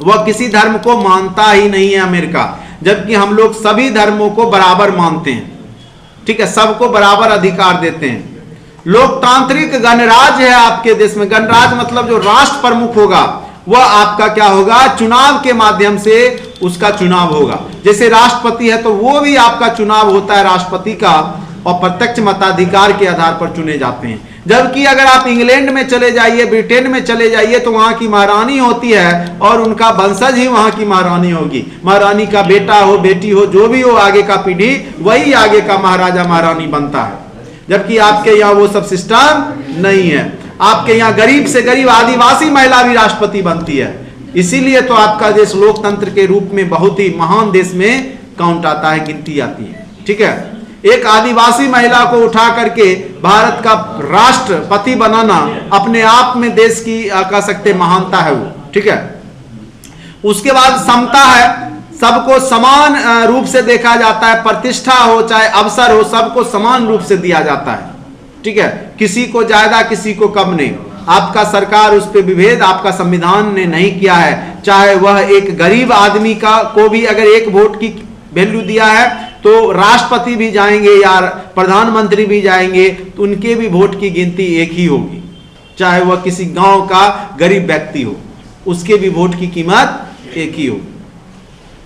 वह किसी धर्म को मानता ही नहीं है अमेरिका। जबकि हम लोग सभी धर्मों को बराबर मानते हैं। ठीक है, सबको बराबर अधिकार देते हैं। लोकतांत्रिक गणराज है आपके देश में। गणराज मतलब जो राष्ट्र प्रमुख होगा वह आपका क्या होगा? चुनाव के माध्यम से उसका चुनाव होगा। जैसे राष्ट्रपति है तो वो भी आपका चुनाव होता है राष्ट्रपति का, और प्रत्यक्ष मताधिकार के आधार पर चुने जाते हैं। जबकि अगर आप इंग्लैंड में चले जाइए, ब्रिटेन में चले जाइए, तो वहां की महारानी होती है और उनका वंशज ही वहां की महारानी होगी। महारानी का बेटा हो, बेटी हो, जो भी हो, आगे का पीढ़ी वही आगे का महाराजा महारानी बनता है। जबकि आपके यहाँ वो सब सिस्टम नहीं है। आपके यहाँ गरीब से गरीब आदिवासी महिला भी राष्ट्रपति बनती है। इसीलिए तो आपका देश लोकतंत्र के रूप में बहुत ही महान देश में काउंट आता है, गिनती आती है। ठीक है, एक आदिवासी महिला को उठा करके भारत का राष्ट्रपति बनाना अपने आप में देश की कह सकते महानता है वो। ठीक है, उसके बाद समता है, सबको समान रूप से देखा जाता है, प्रतिष्ठा हो चाहे अवसर हो, सबको समान रूप से दिया जाता है। ठीक है, किसी को ज्यादा किसी को कम नहीं। आपका सरकार उस पर विभेद आपका संविधान ने नहीं किया है। चाहे वह एक गरीब आदमी का को भी अगर एक वोट की वैल्यू दिया है तो राष्ट्रपति भी जाएंगे या प्रधानमंत्री भी जाएंगे तो उनके भी वोट की गिनती एक ही होगी। चाहे वह किसी गांव का गरीब व्यक्ति हो, उसके भी वोट की कीमत एक ही होगी।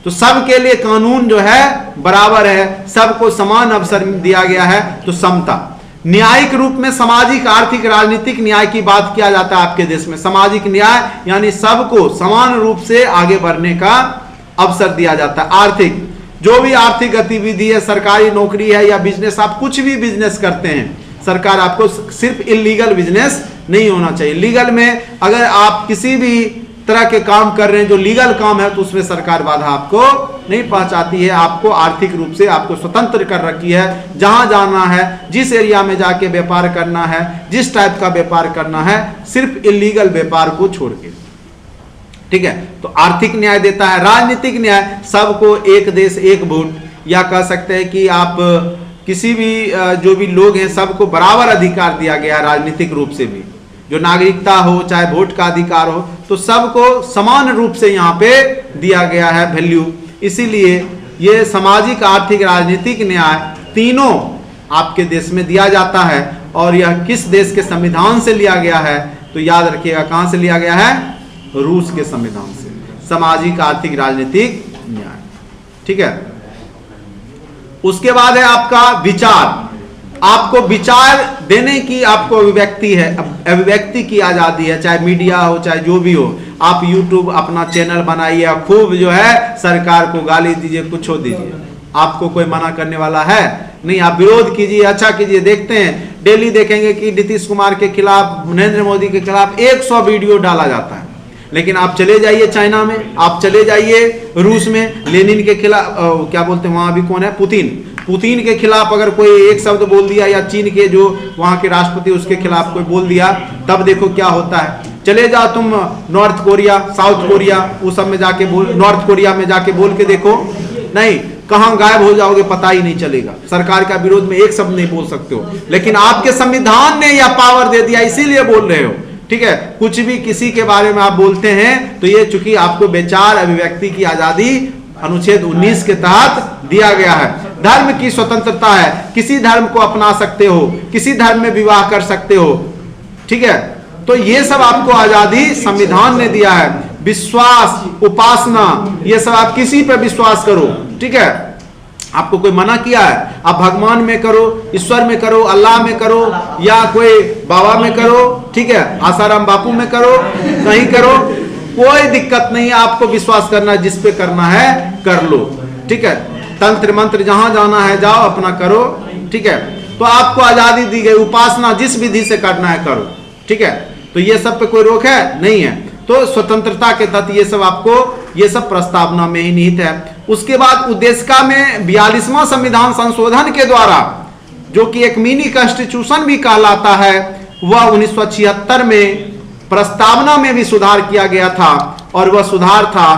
तो सबके लिए कानून जो है बराबर है, सबको समान अवसर दिया गया है। तो समता। न्यायिक रूप में सामाजिक, आर्थिक, राजनीतिक न्याय की बात किया जाता है आपके देश में। सामाजिक न्याय यानी सबको समान रूप से आगे बढ़ने का अवसर दिया जाता है। आर्थिक, जो भी आर्थिक गतिविधि है, सरकारी नौकरी है या बिजनेस, आप कुछ भी बिजनेस करते हैं, सरकार आपको, सिर्फ इलीगल बिजनेस नहीं होना चाहिए। लीगल में अगर आप किसी भी तरह के काम कर रहे हैं जो लीगल काम है तो उसमें सरकार बाधा आपको नहीं पहुंचाती है। आपको आर्थिक रूप से आपको स्वतंत्र कर रखी है। जहां जाना है, जिस एरिया में जाके व्यापार करना है, जिस टाइप का व्यापार करना है, सिर्फ इलीगल व्यापार को छोड़ के। ठीक है, तो आर्थिक न्याय देता है। राजनीतिक न्याय, सबको एक देश एक वोट, या कह सकते हैं कि आप किसी भी जो भी लोग हैं सबको बराबर अधिकार दिया गया राजनीतिक रूप से भी। जो नागरिकता हो चाहे वोट का अधिकार हो, तो सबको समान रूप से यहाँ पे दिया गया है वैल्यू। इसीलिए ये सामाजिक, आर्थिक, राजनीतिक न्याय तीनों आपके देश में दिया जाता है। और यह किस देश के संविधान से लिया गया है? तो याद रखिएगा, कहां से लिया गया है? रूस के संविधान से। सामाजिक, आर्थिक, राजनीतिक न्याय। ठीक है, उसके बाद है आपका विचार। आपको विचार देने की आपको अभिव्यक्ति है, अभिव्यक्ति की आजादी है, चाहे मीडिया हो चाहे जो भी हो। आप यूट्यूब अपना चैनल बनाइए, खूब जो है सरकार को गाली दीजिए, कुछ हो दीजिए, आपको कोई मना करने वाला है नहीं। आप विरोध कीजिए, अच्छा कीजिए। देखते हैं, डेली देखेंगे कि नीतीश कुमार के खिलाफ, नरेंद्र मोदी के खिलाफ 100 वीडियो डाला जाता है। लेकिन आप चले जाइए चाइना में, आप चले जाइए रूस में, लेनिन के खिलाफ क्या बोलते हैं वहां भी कौन है? पुतिन के खिलाफ अगर कोई एक शब्द बोल दिया, या चीन के जो वहां के राष्ट्रपति उसके खिलाफ कोई बोल दिया, तब देखो क्या होता है। चले जाओ तुम नॉर्थ कोरिया, साउथ कोरिया, उस सब में जाके बोल, नॉर्थ कोरिया में जाके बोल के देखो, नहीं, कहां गायब हो जाओगे पता ही नहीं चलेगा। सरकार का विरोध में एक शब्द नहीं बोल सकते हो, लेकिन आपके संविधान ने यह पावर दे दिया, इसीलिए बोल रहे हो। ठीक है, कुछ भी किसी के बारे में आप बोलते हैं तो ये चूंकि आपको विचार अभिव्यक्ति की आजादी अनुच्छेद 19 के तहत दिया गया है। धर्म की स्वतंत्रता है, किसी धर्म को अपना सकते हो, किसी धर्म में विवाह कर सकते हो। ठीक है, तो ये सब आपको आजादी संविधान ने दिया है। विश्वास, उपासना, ये सब आप किसी पे विश्वास करो, ठीक है। आपको कोई मना किया है, आप भगवान में करो, ईश्वर में करो, अल्लाह में करो, या कोई बाबा में करो, ठीक है, आसाराम बापू में करो, कहीं करो, कोई दिक्कत नहीं है। आपको विश्वास करना है, जिस पे करना है कर लो, ठीक है। तंत्र मंत्र जहां जाना है जाओ, अपना करो, ठीक है। तो आपको आजादी दी गई, उपासना जिस विधि से करना है करो, ठीक है। तो ये सब पे कोई रोक है नहीं है। तो स्वतंत्रता के तहत ये सब आपको, ये सब प्रस्तावना में ही निहित है। उसके बाद उद्देशिका में 42वां संविधान संशोधन के द्वारा, जो कि एक मिनी कॉन्स्टिट्यूशन भी कहलाता है, वह 1976 में प्रस्तावना में भी सुधार किया गया था। और वह सुधार था,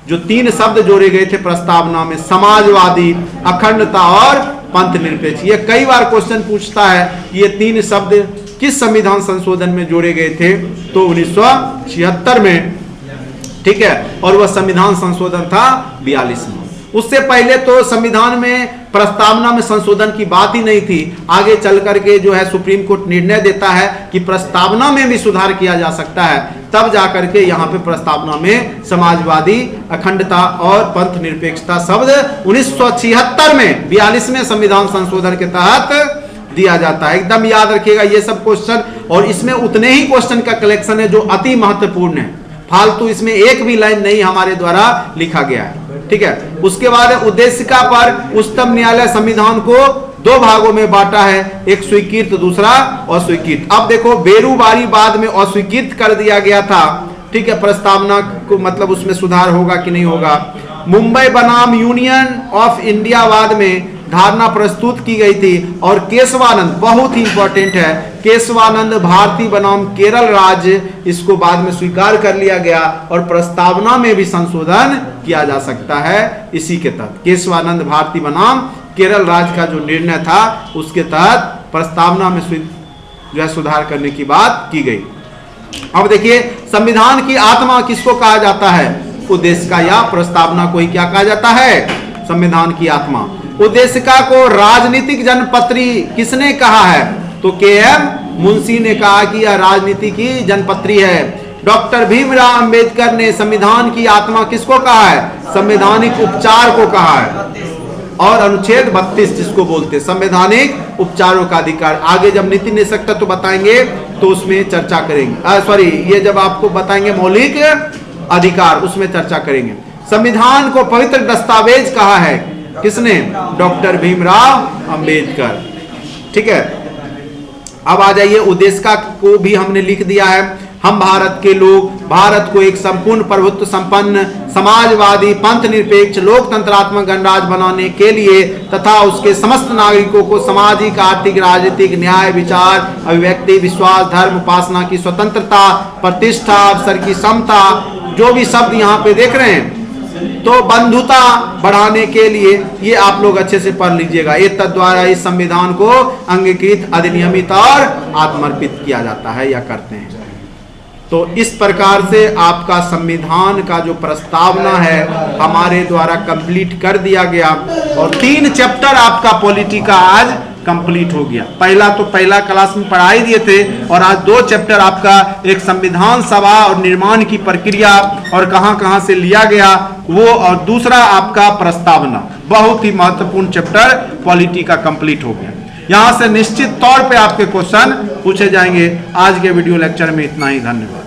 जो 3 शब्द जोड़े गए थे प्रस्तावना में, समाजवादी, अखंडता और पंथ निरपेक्ष। ये कई बार क्वेश्चन पूछता है, ये 3 शब्द किस संविधान संशोधन में जोड़े गए थे? तो 1976 में, ठीक है। और वह संविधान संशोधन था 42 में। उससे पहले तो संविधान में प्रस्तावना में संशोधन की बात ही नहीं थी। आगे चल करके जो है सुप्रीम कोर्ट निर्णय देता है कि प्रस्तावना में भी सुधार किया जा सकता है, तब जाकर के यहाँ पे प्रस्तावना में समाजवादी, अखंडता और पंथ निरपेक्षता शब्द 1976 में 42वें संविधान संशोधन के तहत दिया जाता है। एकदम याद रखिएगा ये सब क्वेश्चन, और इसमें उतने ही क्वेश्चन का कलेक्शन है जो अति महत्वपूर्ण है। फालतू इसमें एक भी लाइन नहीं हमारे द्वारा लिखा गया है, ठीक है। उसके बाद उद्देशिका पर उच्चतम न्यायालय संविधान को 2 भागों में बांटा है, एक स्वीकृत, दूसरा अस्वीकृत। अब देखो, बेरूबारी बाद में अस्वीकृत कर दिया गया था, ठीक है। प्रस्तावना को मतलब उसमें सुधार होगा कि नहीं होगा। मुंबई बनाम यूनियन ऑफ इंडिया वाद में धारणा प्रस्तुत की गई थी, और केशवानंद, बहुत ही इंपॉर्टेंट है, केशवानंद भारती बनाम केरल राज्य, इसको बाद में स्वीकार कर लिया गया और प्रस्तावना में भी संशोधन किया जा सकता है इसी के तहत। केशवानंद भारती बनाम केरल राज्य का जो निर्णय था, उसके तहत प्रस्तावना में जो है सुधार करने की बात की गई। अब देखिए, संविधान की आत्मा किसको कहा जाता है? उद्देशिका या प्रस्तावना को ही क्या कहा जाता है? संविधान की आत्मा। उद्देशिका को राजनीतिक जनपत्री किसने कहा है? तो के.एम. मुंशी ने कहा कि यह राजनीति की जनपत्री है। डॉक्टर भीमराव अंबेडकर ने संविधान की आत्मा किसको कहा है? संवैधानिक उपचार को कहा है। और अनुच्छेद 32 जिसको बोलते संवैधानिक उपचारों का अधिकार, आगे जब नीति निषेध तत्व बताएंगे तो उसमें चर्चा करेंगे। सॉरी, ये जब आपको बताएंगे मौलिक अधिकार, उसमें चर्चा करेंगे। संविधान को पवित्र दस्तावेज कहा है किसने? डॉक्टर भीमराव अंबेडकर, ठीक है। अब आ जाइए, उद्देशिका को भी हमने लिख दिया है। हम भारत के लोग भारत को एक संपूर्ण प्रभुत्व संपन्न, समाजवादी, पंथ निरपेक्ष, लोकतंत्रात्मक गणराज्य बनाने के लिए तथा उसके समस्त नागरिकों को सामाजिक, आर्थिक, राजनीतिक, न्याय, विचार, अभिव्यक्ति, विश्वास, धर्म, उपासना की स्वतंत्रता, प्रतिष्ठा, अवसर की समता, जो भी शब्द यहाँ पे देख रहे हैं, तो बंधुता बढ़ाने के लिए ये आप लोग अच्छे से पढ़ लीजिएगा। ये तद्वारा इस संविधान को अंगीकृत, अधिनियमित और आत्मर्पित किया जाता है या करते हैं। तो इस प्रकार से आपका संविधान का जो प्रस्तावना है हमारे द्वारा कंप्लीट कर दिया गया, और 3 चैप्टर आपका पॉलिटी का आज कंप्लीट हो गया। पहला तो पहला क्लास में पढ़ाई दिए थे, और आज 2 चैप्टर आपका, एक संविधान सभा और निर्माण की प्रक्रिया और कहां-कहां से लिया गया वो, और दूसरा आपका प्रस्तावना। बहुत ही महत्वपूर्ण चैप्टर पॉलिटी का कंप्लीट हो गया। यहां से निश्चित तौर पे आपके क्वेश्चन पूछे जाएंगे। आज के वीडियो लेक्चर में इतना ही, धन्यवाद।